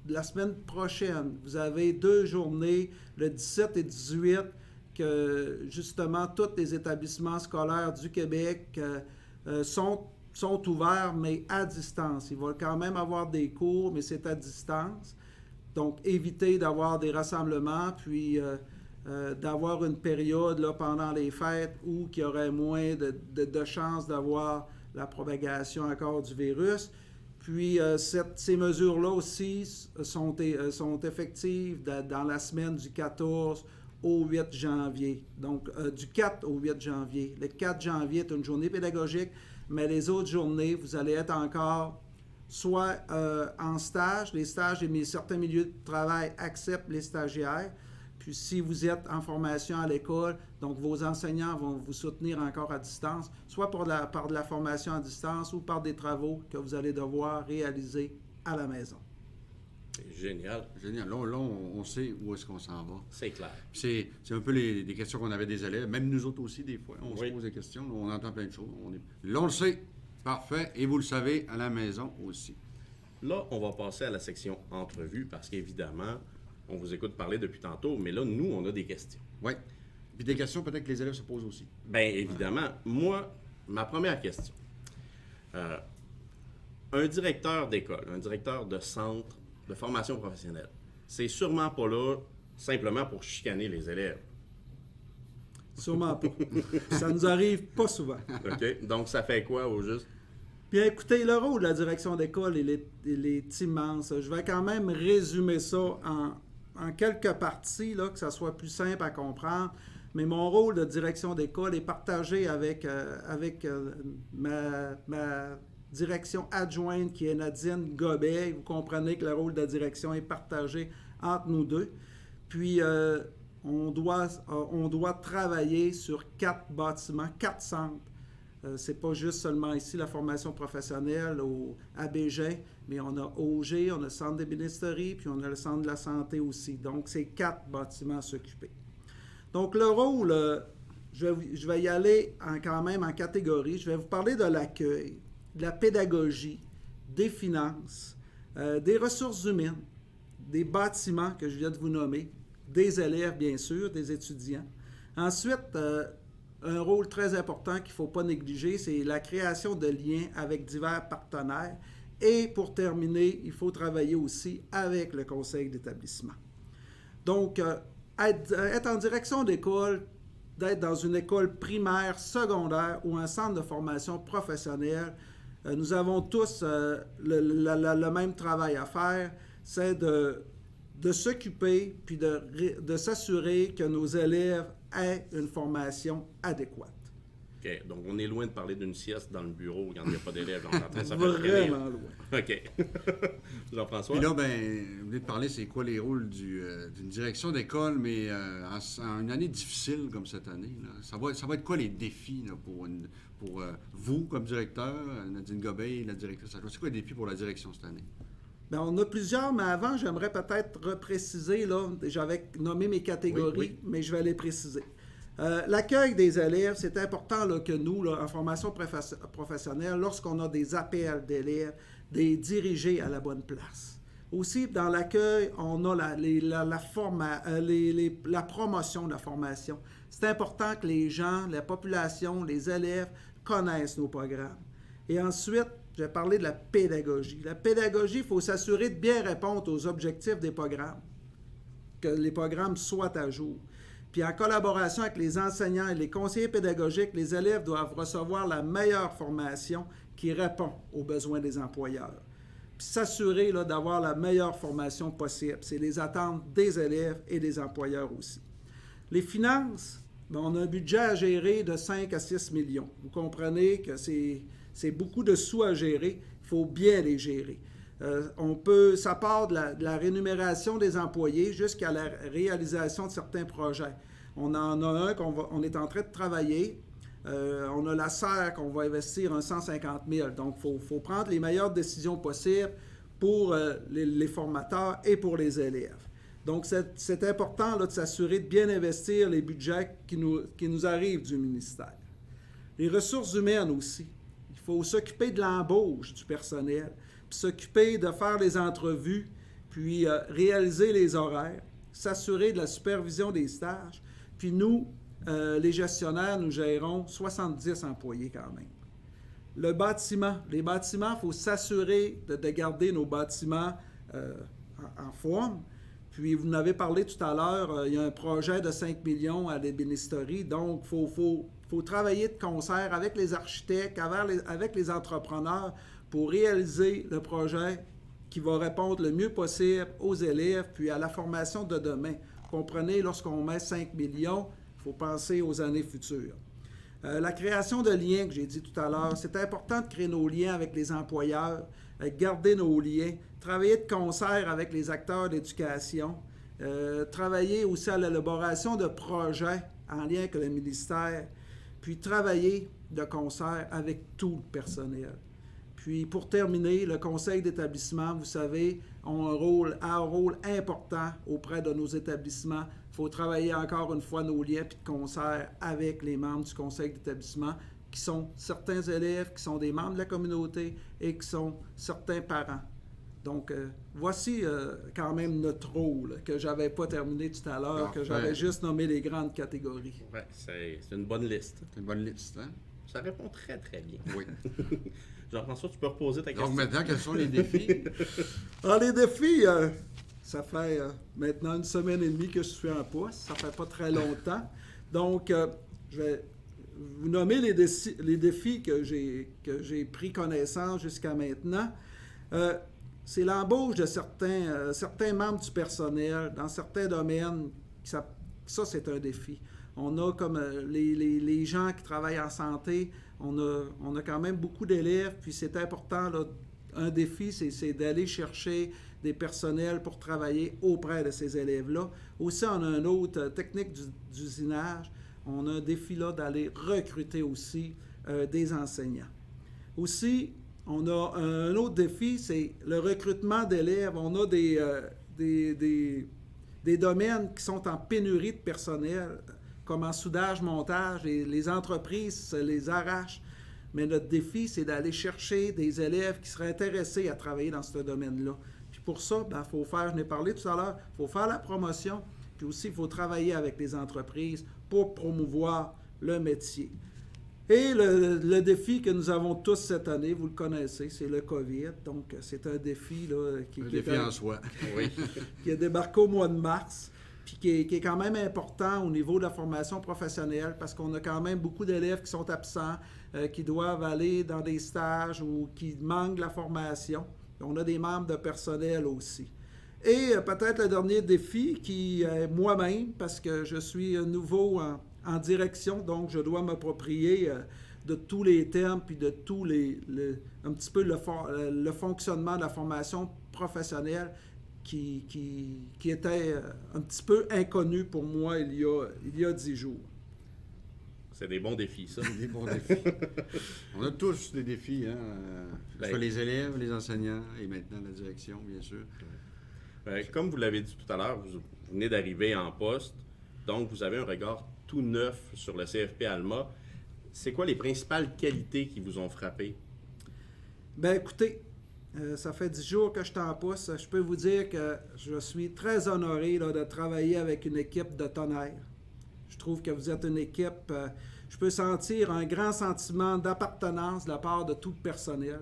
la semaine prochaine, vous avez 2 journées, le 17 et 18, que justement tous les établissements scolaires du Québec sont ouverts, mais à distance. Il va quand même avoir des cours, mais c'est à distance. Donc, évitez d'avoir des rassemblements, puis d'avoir une période là, pendant les fêtes où il y aurait moins de chances d'avoir la propagation encore du virus. Puis, ces mesures-là aussi sont effectives dans la semaine du 14 au 8 janvier. Donc, du 4 au 8 janvier. Le 4 janvier est une journée pédagogique, mais les autres journées, vous allez être encore soit en stage. Les stages, certains milieux de travail acceptent les stagiaires. Puis, si vous êtes en formation à l'école, donc vos enseignants vont vous soutenir encore à distance, soit par de la formation à distance ou par des travaux que vous allez devoir réaliser à la maison. Génial. Génial. Là, on sait où est-ce qu'on s'en va. C'est clair. C'est un peu les questions qu'on avait des élèves, même nous autres aussi, des fois. On Oui. se pose des questions, on entend plein de choses. Là, on le sait. Parfait. Et vous le savez à la maison aussi. Là, on va passer à la section entrevue parce qu'évidemment, on vous écoute parler depuis tantôt, mais là, nous, on a des questions. Oui. Puis des questions peut-être que les élèves se posent aussi. Bien, évidemment. Moi, ma première question. Un directeur d'école, un directeur de centre de formation professionnelle, c'est sûrement pas là simplement pour chicaner les élèves. Sûrement pas. Ça nous arrive pas souvent. OK? Donc, ça fait quoi au juste? Bien, écoutez, le rôle de la direction d'école, il est immense. Je vais quand même résumer ça en quelques parties, là, que ça soit plus simple à comprendre. Mais mon rôle de direction d'école est partagé avec ma direction adjointe qui est Nadine Gobet. Vous comprenez que le rôle de la direction est partagé entre nous deux. Puis, on doit travailler sur 4 bâtiments, 4 centres. C'est pas juste seulement ici la formation professionnelle à Bégin, mais on a OG, on a le centre des bénisteries, puis on a le centre de la santé aussi. Donc, c'est 4 bâtiments à s'occuper. Donc, le rôle, je vais y aller quand même en catégorie. Je vais vous parler de l'accueil, de la pédagogie, des finances, des ressources humaines, des bâtiments que je viens de vous nommer, des élèves, bien sûr, des étudiants. Ensuite, un rôle très important qu'il ne faut pas négliger, c'est la création de liens avec divers partenaires. Et pour terminer, il faut travailler aussi avec le conseil d'établissement. Donc, être en direction d'école, d'être dans une école primaire, secondaire ou un centre de formation professionnelle, nous avons tous le même travail à faire, c'est de s'occuper puis de s'assurer que nos élèves aient une formation adéquate. OK. Donc, on est loin de parler d'une sieste dans le bureau quand il n'y a pas d'élèves. Vraiment loin. OK. Jean-François? Puis là, ben, vous venez de parler, c'est quoi les rôles d'une direction d'école, mais en une année difficile comme cette année, là, ça va être quoi les défis là, pour vous comme directeur, Nadine Gobet, la directrice? C'est quoi les défis pour la direction cette année? Bien, on a plusieurs, mais avant, j'aimerais peut-être repréciser, là, j'avais nommé mes catégories, Oui. mais je vais les préciser. L'accueil des élèves, c'est important là, que nous, là, en formation professionnelle, lorsqu'on a des appels d'élèves, des dirigés à la bonne place. Aussi, dans l'accueil, on a la promotion de la formation. C'est important que les gens, la population, les élèves connaissent nos programmes. Et ensuite, je vais parler de la pédagogie. La pédagogie, il faut s'assurer de bien répondre aux objectifs des programmes, que les programmes soient à jour. Puis en collaboration avec les enseignants et les conseillers pédagogiques, les élèves doivent recevoir la meilleure formation qui répond aux besoins des employeurs. Puis s'assurer là, d'avoir la meilleure formation possible. C'est les attentes des élèves et des employeurs aussi. Les finances, bien, on a un budget à gérer de 5 à 6 millions. Vous comprenez que c'est beaucoup de sous à gérer. Il faut bien les gérer. Ça part de la rémunération des employés jusqu'à la réalisation de certains projets. On en a un on est en train de travailler. On a la serre qu'on va investir 150 000. Donc, il faut prendre les meilleures décisions possibles pour les formateurs et pour les élèves. Donc, c'est important là, de s'assurer de bien investir les budgets qui nous arrivent du ministère. Les ressources humaines aussi. Il faut s'occuper de l'embauche du personnel, puis s'occuper de faire les entrevues, puis réaliser les horaires, s'assurer de la supervision des stages. Puis nous, les gestionnaires, nous gérons 70 employés quand même. Les bâtiments, il faut s'assurer de garder nos bâtiments en forme. Puis vous en avez parlé tout à l'heure, il y a un projet de 5 millions à l'ébénisterie, donc il faut travailler de concert avec les architectes, avec les entrepreneurs pour réaliser le projet qui va répondre le mieux possible aux élèves, puis à la formation de demain. Comprenez, lorsqu'on met 5 millions, il faut penser aux années futures. La création de liens, que j'ai dit tout à l'heure, c'est important de créer nos liens avec les employeurs, garder nos liens, travailler de concert avec les acteurs d'éducation, travailler aussi à l'élaboration de projets en lien avec le ministère, puis travailler de concert avec tout le personnel. Puis pour terminer, le conseil d'établissement, vous savez, a un rôle important auprès de nos établissements. Il faut travailler encore une fois nos liens puis de concert avec les membres du conseil d'établissement, qui sont certains élèves, qui sont des membres de la communauté et qui sont certains parents. Donc, voici quand même notre rôle, que je n'avais pas terminé tout à l'heure, que j'avais juste nommé les grandes catégories. Oui, c'est une bonne liste. C'est une bonne liste, hein? Ça répond très, très bien. Oui. Jean-François, tu peux reposer ta question. Donc maintenant, quels sont les défis? Alors, les défis, ça fait maintenant 1 semaine et demie que je suis en poste. Ça fait pas très longtemps. Donc, je vais vous nommer les défis que j'ai pris connaissance jusqu'à maintenant. C'est l'embauche de certains membres du personnel dans certains domaines. Ça c'est un défi. On a comme les gens qui travaillent en santé, on a quand même beaucoup d'élèves, puis c'est important, là, un défi, c'est d'aller chercher des personnels pour travailler auprès de ces élèves-là. Aussi, on a une autre technique d'usinage. On a un défi là d'aller recruter aussi des enseignants. Aussi, on a un autre défi, c'est le recrutement d'élèves. On a des domaines qui sont en pénurie de personnel, comme en soudage, montage, et les entreprises se les arrachent. Mais notre défi, c'est d'aller chercher des élèves qui seraient intéressés à travailler dans ce domaine-là. Puis pour ça, faut faire, je n'ai parlé tout à l'heure, il faut faire la promotion, puis aussi il faut travailler avec les entreprises pour promouvoir le métier. Et le défi que nous avons tous cette année, vous le connaissez, c'est le COVID. Donc, c'est un défi là, en soi. Oui. qui a débarqué au mois de mars, puis qui est quand même important au niveau de la formation professionnelle, parce qu'on a quand même beaucoup d'élèves qui sont absents, qui doivent aller dans des stages ou qui manquent de la formation. On a des membres de personnel aussi. Et peut-être le dernier défi qui est moi-même, parce que je suis nouveau en direction, donc je dois m'approprier de tous les termes puis de tous un petit peu le fonctionnement de la formation professionnelle qui était un petit peu inconnu pour moi il y a 10 jours. C'est des bons défis, ça. Des bons défis. On a tous des défis, hein? Que ce soit les élèves, les enseignants et maintenant la direction, bien sûr. Comme vous l'avez dit tout à l'heure, vous venez d'arriver en poste, donc vous avez un regard tout neuf sur le CFP Alma. C'est quoi les principales qualités qui vous ont frappé? Bien, écoutez, ça fait 10 jours que je suis en poste. Je peux vous dire que je suis très honoré là, de travailler avec une équipe de tonnerre. Je trouve que vous êtes une équipe, je peux sentir un grand sentiment d'appartenance de la part de tout le personnel.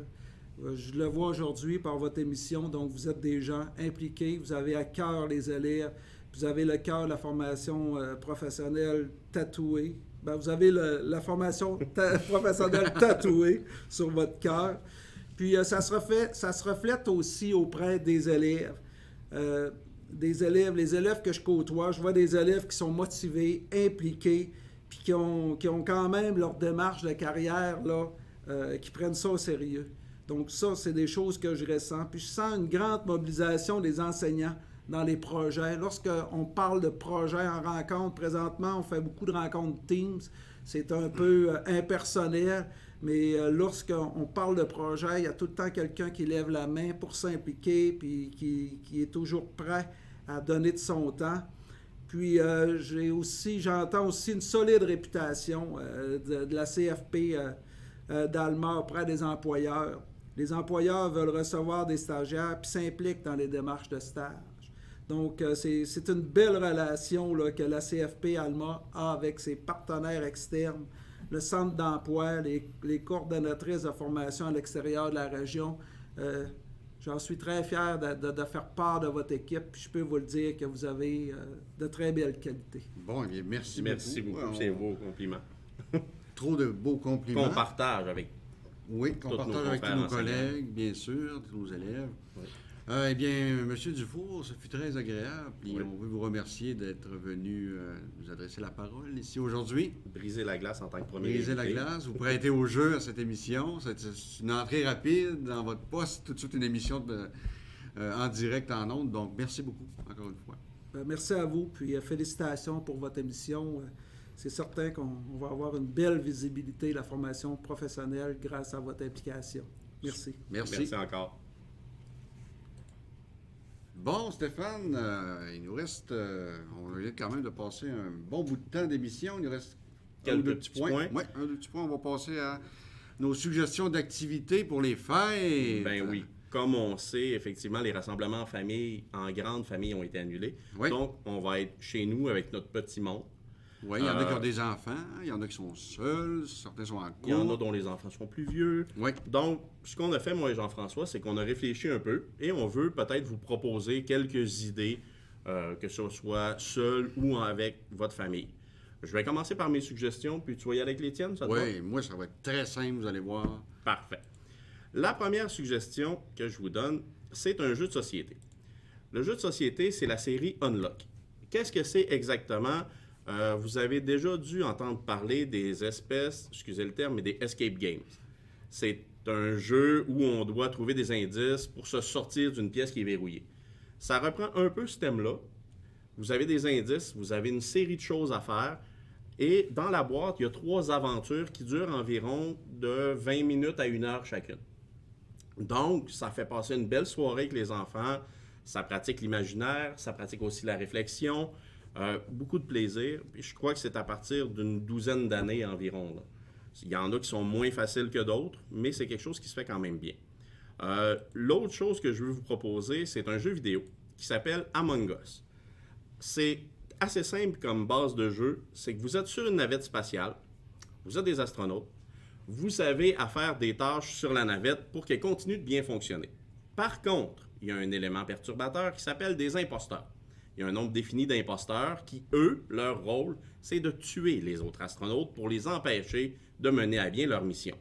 Je le vois aujourd'hui par votre émission, donc vous êtes des gens impliqués, vous avez à cœur les élèves, vous avez le cœur de la formation professionnelle tatouée. Bien, vous avez la formation professionnelle tatouée sur votre cœur. Puis ça se reflète aussi auprès des élèves. Les élèves que je côtoie, je vois des élèves qui sont motivés, impliqués, puis qui ont quand même leur démarche de carrière, là, qui prennent ça au sérieux. Donc ça, c'est des choses que je ressens. Puis je sens une grande mobilisation des enseignants dans les projets. Lorsqu'on parle de projets en rencontre, présentement, on fait beaucoup de rencontres Teams. C'est un peu impersonnel, mais lorsqu'on parle de projet, il y a tout le temps quelqu'un qui lève la main pour s'impliquer, puis qui est toujours prêt à donner de son temps. Puis j'entends aussi une solide réputation de la CFP d'Alma auprès des employeurs. Les employeurs veulent recevoir des stagiaires puis s'impliquent dans les démarches de stage. Donc, c'est une belle relation là, que la CFP Alma a avec ses partenaires externes, le centre d'emploi, les coordonnatrices de formation à l'extérieur de la région. J'en suis très fier de faire part de votre équipe. Puis je peux vous le dire que vous avez de très belles qualités. Bon, eh bien, merci beaucoup. C'est un beau compliment. Trop de beaux compliments. Qu'on partage avec Oui, qu'on partage avec tous nos collègues, bien sûr, tous nos élèves. Oui. Eh bien, M. Dufour, ça fut très agréable. Puis on veut vous remercier d'être venu nous adresser la parole ici aujourd'hui. Briser la glace en tant que premier Briser invité. la glace, vous prêtez au jeu à cette émission. C'est une entrée rapide dans votre poste, tout de suite une émission en direct, en ondes. Donc, merci beaucoup, encore une fois. Merci à vous, puis félicitations pour votre émission. C'est certain qu'on va avoir une belle visibilité de la formation professionnelle grâce à votre implication. Merci. Merci encore. Bon, Stéphane, il nous reste, on vient quand même de passer un bon bout de temps d'émission. Il nous reste quelques petits points. Oui, un ou deux petits points. On va passer à nos suggestions d'activités pour les fêtes. Ben oui. Comme on sait, effectivement, les rassemblements en famille, en grande famille, ont été annulés. Oui. Donc, on va être chez nous avec notre petit monde. Oui, il y en a qui ont des enfants, il y en a qui sont seuls, certains sont en couple. Il y en a dont les enfants sont plus vieux. Oui. Donc, ce qu'on a fait, moi et Jean-François, c'est qu'on a réfléchi un peu et on veut peut-être vous proposer quelques idées, que ce soit seul ou avec votre famille. Je vais commencer par mes suggestions, puis tu vas y aller avec les tiennes, ça te va? Oui, moi, ça va être très simple, vous allez voir. Parfait. La première suggestion que je vous donne, c'est un jeu de société. Le jeu de société, c'est la série Unlock. Qu'est-ce que c'est exactement? Vous avez déjà dû entendre parler des espèces, excusez le terme, mais des escape games. C'est un jeu où on doit trouver des indices pour se sortir d'une pièce qui est verrouillée. Ça reprend un peu ce thème-là. Vous avez des indices, vous avez une série de choses à faire. Et dans la boîte, il y a 3 aventures qui durent environ de 20 minutes à 1 heure chacune. Donc, ça fait passer une belle soirée avec les enfants. Ça pratique l'imaginaire, ça pratique aussi la réflexion. Beaucoup de plaisir. Puis je crois que c'est à partir d'une 12aine d'années environ. Là. Il y en a qui sont moins faciles que d'autres, mais c'est quelque chose qui se fait quand même bien. L'autre chose que je veux vous proposer, c'est un jeu vidéo qui s'appelle Among Us. C'est assez simple comme base de jeu. C'est que vous êtes sur une navette spatiale, vous êtes des astronautes, vous avez à faire des tâches sur la navette pour qu'elle continue de bien fonctionner. Par contre, il y a un élément perturbateur qui s'appelle des imposteurs. Il y a un nombre défini d'imposteurs qui, eux, leur rôle, c'est de tuer les autres astronautes pour les empêcher de mener à bien leur mission.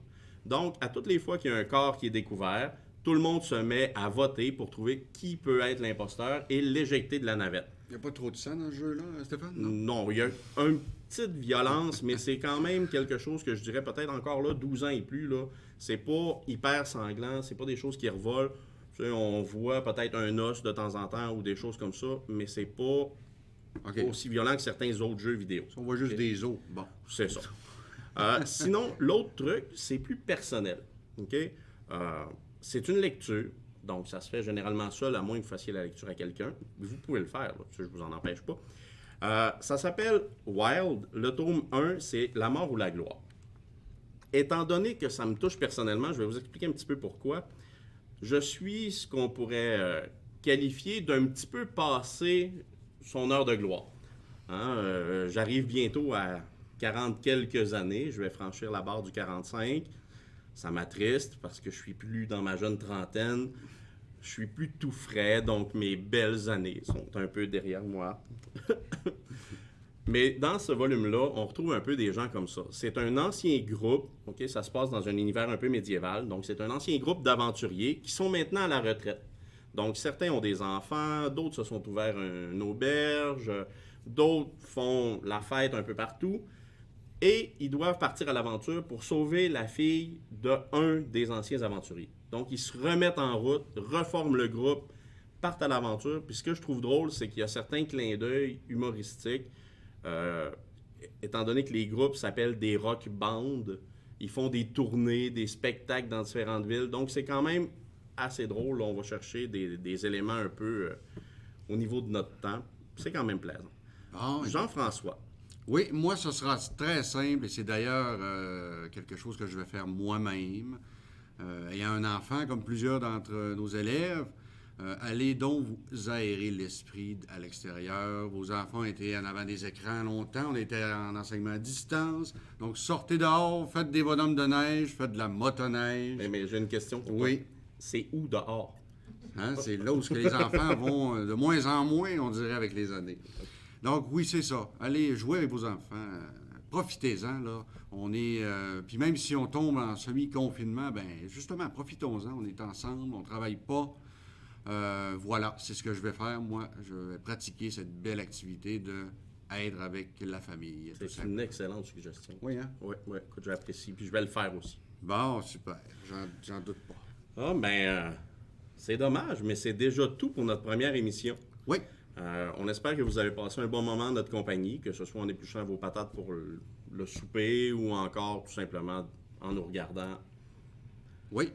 Donc, à toutes les fois qu'il y a un corps qui est découvert, tout le monde se met à voter pour trouver qui peut être l'imposteur et l'éjecter de la navette. Il n'y a pas trop de sang dans ce jeu-là, Stéphane? Non, il y a une petite violence, mais c'est quand même quelque chose que je dirais peut-être encore là, 12 ans et plus. Là, c'est pas hyper sanglant, c'est pas des choses qui revolent. On voit peut-être un os de temps en temps ou des choses comme ça, mais c'est pas aussi violent que certains autres jeux vidéo. On voit juste des os. Bon. C'est ça. Sinon, l'autre truc, c'est plus personnel. Okay? C'est une lecture. Donc, ça se fait généralement seul, à moins que vous fassiez la lecture à quelqu'un. Vous pouvez le faire, là, je ne vous en empêche pas. Ça s'appelle Wild. Le tome 1, c'est La mort ou la gloire. Étant donné que ça me touche personnellement, je vais vous expliquer un petit peu pourquoi. Je suis ce qu'on pourrait qualifier d'un petit peu passé son heure de gloire. J'arrive bientôt à 40 quelques années. Je vais franchir la barre du 45. Ça m'attriste parce que je suis plus dans ma jeune trentaine. Je suis plus tout frais, donc mes belles années sont un peu derrière moi. Mais dans ce volume-là, on retrouve un peu des gens comme ça. C'est un ancien groupe, ça se passe dans un univers un peu médiéval, donc c'est un ancien groupe d'aventuriers qui sont maintenant à la retraite. Donc certains ont des enfants, d'autres se sont ouverts une auberge, d'autres font la fête un peu partout. Et ils doivent partir à l'aventure pour sauver la fille d'un des anciens aventuriers. Donc, ils se remettent en route, reforment le groupe, partent à l'aventure. Puis ce que je trouve drôle, c'est qu'il y a certains clins d'œil humoristiques. Étant donné que les groupes s'appellent des rock bands, ils font des tournées, des spectacles dans différentes villes. Donc, c'est quand même assez drôle. On va chercher des éléments un peu au niveau de notre temps. C'est quand même plaisant. Bon, Jean-François. oui, moi, ce sera très simple et c'est d'ailleurs quelque chose que je vais faire moi-même. Ayant un enfant, comme plusieurs d'entre nos élèves, allez donc vous aérer l'esprit à l'extérieur. Vos enfants étaient en avant des écrans longtemps, on était en enseignement à distance. Donc, sortez dehors, faites des bonhommes de neige, faites de la motoneige. Mais j'ai une question pour Oui. toi. C'est où dehors? Hein, c'est là où les enfants vont de moins en moins, on dirait, avec les années. Donc, oui, c'est ça. Allez jouer avec vos enfants. Profitez-en, là. On est... puis même si on tombe en semi-confinement, ben justement, profitons-en. On est ensemble, on travaille pas. Voilà, c'est ce que je vais faire. Moi, je vais pratiquer cette belle activité de être avec la famille. C'est une excellente suggestion. Oui, hein? Oui, écoute, j'apprécie. Puis je vais le faire aussi. Bon, super. J'en doute pas. Ah, c'est dommage, mais c'est déjà tout pour notre première émission. Oui. On espère que vous avez passé un bon moment en notre compagnie, que ce soit en épluchant vos patates pour le souper ou encore tout simplement en nous regardant. Oui.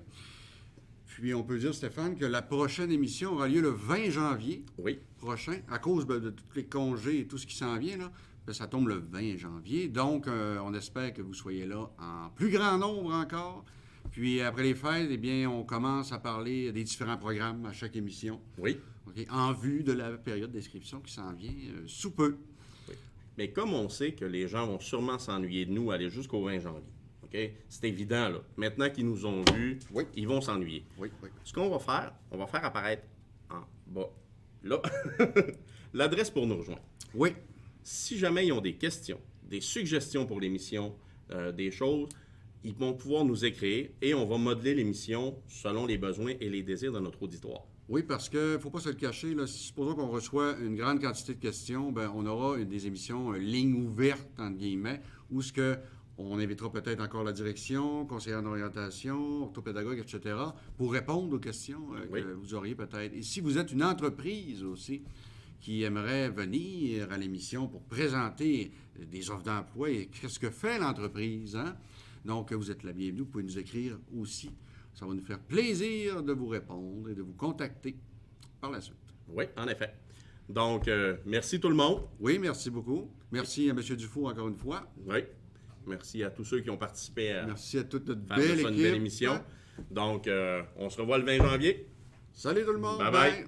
Puis on peut dire, Stéphane, que la prochaine émission aura lieu le 20 janvier Oui. prochain, à cause de tous les congés et tout ce qui s'en vient, là. Ça tombe le 20 janvier. Donc, on espère que vous soyez là en plus grand nombre encore. Puis après les fêtes, eh bien, on commence à parler des différents programmes à chaque émission. Oui. OK, en vue de la période d'inscription qui s'en vient sous peu. Oui. Mais comme on sait que les gens vont sûrement s'ennuyer de nous aller jusqu'au 20 janvier, OK? C'est évident, là. Maintenant qu'ils nous ont vus, Oui. ils vont s'ennuyer. Oui, oui. Ce qu'on va faire, on va faire apparaître en bas, là, l'adresse pour nous rejoindre. Oui. Si jamais ils ont des questions, des suggestions pour l'émission, des choses, ils vont pouvoir nous écrire et on va modeler l'émission selon les besoins et les désirs de notre auditoire. Oui, parce qu'il ne faut pas se le cacher. Là, supposons qu'on reçoit une grande quantité de questions, ben, on aura des émissions ligne ouverte, entre guillemets, où on invitera peut-être encore la direction, conseillère d'orientation, orthopédagogue, etc., pour répondre aux questions Oui. que vous auriez peut-être. Et si vous êtes une entreprise aussi qui aimerait venir à l'émission pour présenter des offres d'emploi et qu'est-ce que fait l'entreprise, hein? Donc, vous êtes la bienvenue. Vous pouvez nous écrire aussi. Ça va nous faire plaisir de vous répondre et de vous contacter par la suite. Oui, en effet. Donc, merci tout le monde. Oui, merci beaucoup. Merci à M. Dufour encore une fois. Oui. Merci à tous ceux qui ont participé à Merci à toute notre faire de belle ça une belle équipe. émission. Donc, on se revoit le 20 janvier. Salut tout le monde. Bye bye.